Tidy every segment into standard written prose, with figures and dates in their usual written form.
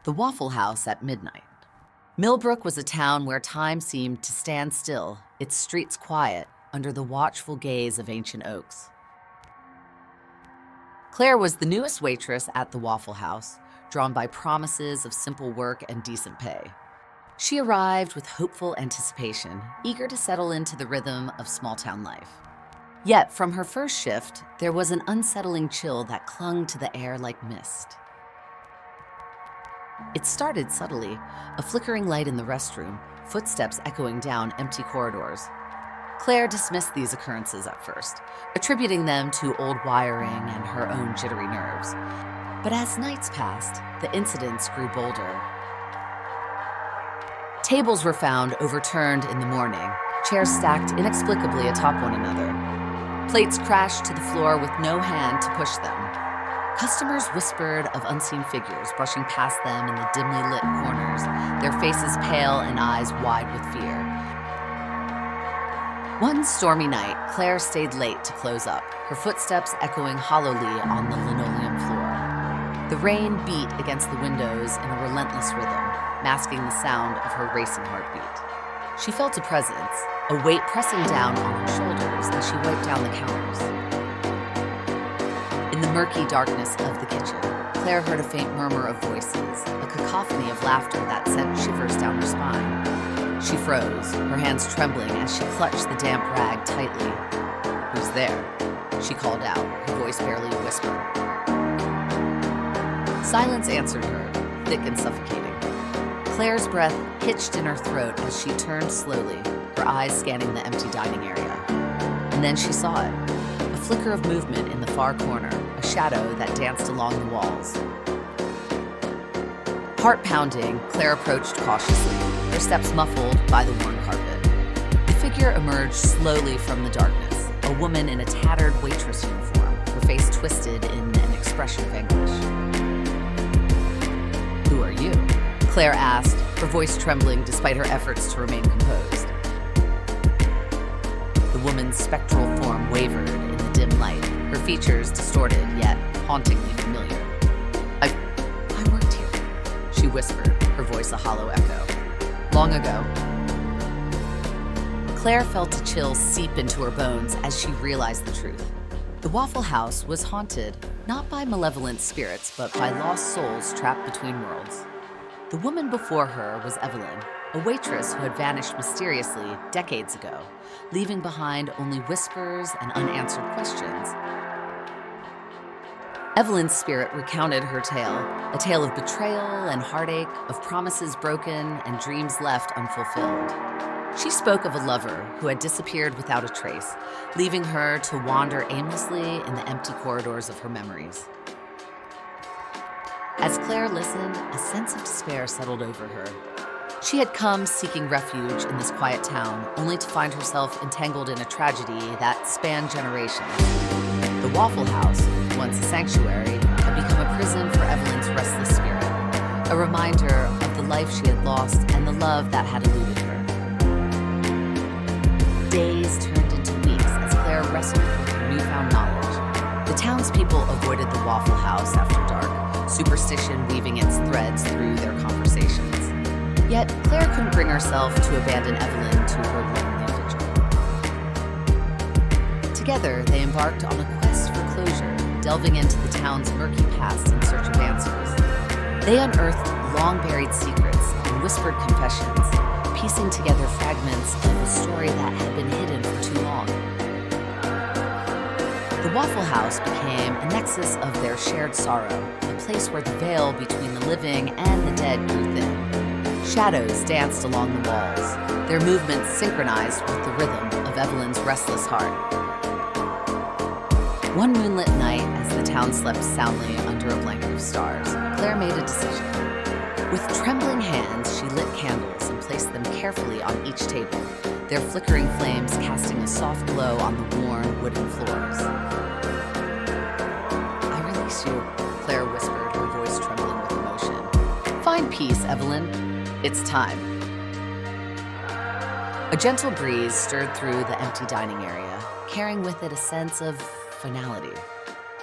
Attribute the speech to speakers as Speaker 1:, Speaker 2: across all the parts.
Speaker 1: The Waffle House at midnight. Millbrook was a town where time seemed to stand still, its streets quiet, under the watchful gaze of ancient oaks. Claire was the newest waitress at the Waffle House, drawn by promises of simple work and decent pay. She arrived with hopeful anticipation, eager to settle into the rhythm of small-town life. Yet, from her first shift, there was an unsettling chill that clung to the air like mist. It started subtly, a flickering light in the restroom, footsteps echoing down empty corridors. Claire dismissed these occurrences at first, attributing them to old wiring and her own jittery nerves. But as nights passed, the incidents grew bolder. Tables were found overturned in the morning, chairs stacked inexplicably atop one another. Plates crashed to the floor with no hand to push them. Customers whispered of unseen figures brushing past them in the dimly lit corners, their faces pale and eyes wide with fear. One stormy night, Claire stayed late to close up, her footsteps echoing hollowly on the linoleum floor. The rain beat against the windows in a relentless rhythm, masking the sound of her racing heartbeat. She felt a presence, a weight pressing down on her shoulders as she wiped down the counters. In the murky darkness of the kitchen, Claire heard a faint murmur of voices, a cacophony of laughter that sent shivers down her spine. She froze, her hands trembling as she clutched the damp rag tightly. "Who's there?" she called out, her voice barely a whisper. Silence answered her, thick and suffocating. Claire's breath hitched in her throat as she turned slowly, her eyes scanning the empty dining area. And then she saw it. A flicker of movement in the far corner, a shadow that danced along the walls. Heart pounding, Claire approached cautiously, her steps muffled by the worn carpet. The figure emerged slowly from the darkness, a woman in a tattered waitress uniform, her face twisted in an expression of anguish. "Who are you?" Claire asked, her voice trembling despite her efforts to remain composed. The woman's spectral form wavered in the dim light, her features distorted yet hauntingly familiar. I worked here, she whispered, her voice a hollow echo. "Long ago." Claire felt a chill seep into her bones as she realized the truth. The Waffle House was haunted, not by malevolent spirits, but by lost souls trapped between worlds. The woman before her was Evelyn, a waitress who had vanished mysteriously decades ago, leaving behind only whispers and unanswered questions. Evelyn's spirit recounted her tale, a tale of betrayal and heartache, of promises broken and dreams left unfulfilled. She spoke of a lover who had disappeared without a trace, leaving her to wander aimlessly in the empty corridors of her memories. As Claire listened, a sense of despair settled over her. She had come seeking refuge in this quiet town, only to find herself entangled in a tragedy that spanned generations. The Waffle House, once a sanctuary, had become a prison for Evelyn's restless spirit, a reminder of the life she had lost and the love that had eluded her. Days turned into weeks as Claire wrestled with her newfound knowledge. The townspeople avoided the Waffle House after dark, superstition weaving its threads through their conversations. Yet, Claire couldn't bring herself to abandon Evelyn to her lonely vigil. Together, they embarked on a quest for closure, delving into the town's murky past in search of answers. They unearthed long-buried secrets and whispered confessions, piecing together fragments of a story that had been hidden for too long. The Waffle House became a nexus of their shared sorrow, a place where the veil between the living and the dead grew thin. Shadows danced along the walls, their movements synchronized with the rhythm of Evelyn's restless heart. One moonlit night, as the town slept soundly under a blanket of stars, Claire made a decision. With trembling hands, she lit candles and placed them carefully on each table, their flickering flames casting a soft glow on the worn wooden floors. "I release you," Claire whispered, her voice trembling with emotion. "Find peace, Evelyn. It's time." A gentle breeze stirred through the empty dining area, carrying with it a sense of finality.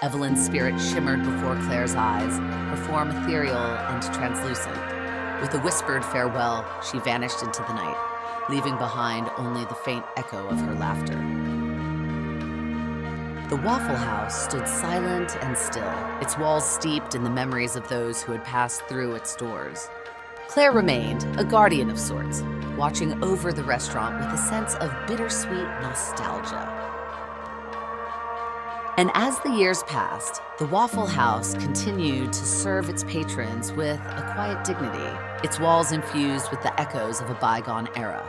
Speaker 1: Evelyn's spirit shimmered before Claire's eyes, her form ethereal and translucent. With a whispered farewell, she vanished into the night, leaving behind only the faint echo of her laughter. The Waffle House stood silent and still, its walls steeped in the memories of those who had passed through its doors. Claire remained, a guardian of sorts, watching over the restaurant with a sense of bittersweet nostalgia. And as the years passed, the Waffle House continued to serve its patrons with a quiet dignity, its walls infused with the echoes of a bygone era.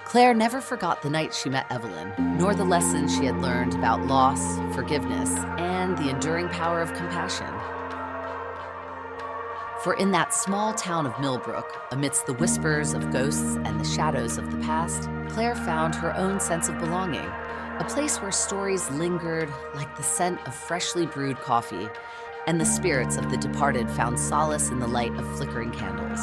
Speaker 1: Claire never forgot the night she met Evelyn, nor the lessons she had learned about loss, forgiveness, and the enduring power of compassion. For in that small town of Millbrook, amidst the whispers of ghosts and the shadows of the past, Claire found her own sense of belonging, a place where stories lingered like the scent of freshly brewed coffee, and the spirits of the departed found solace in the light of flickering candles.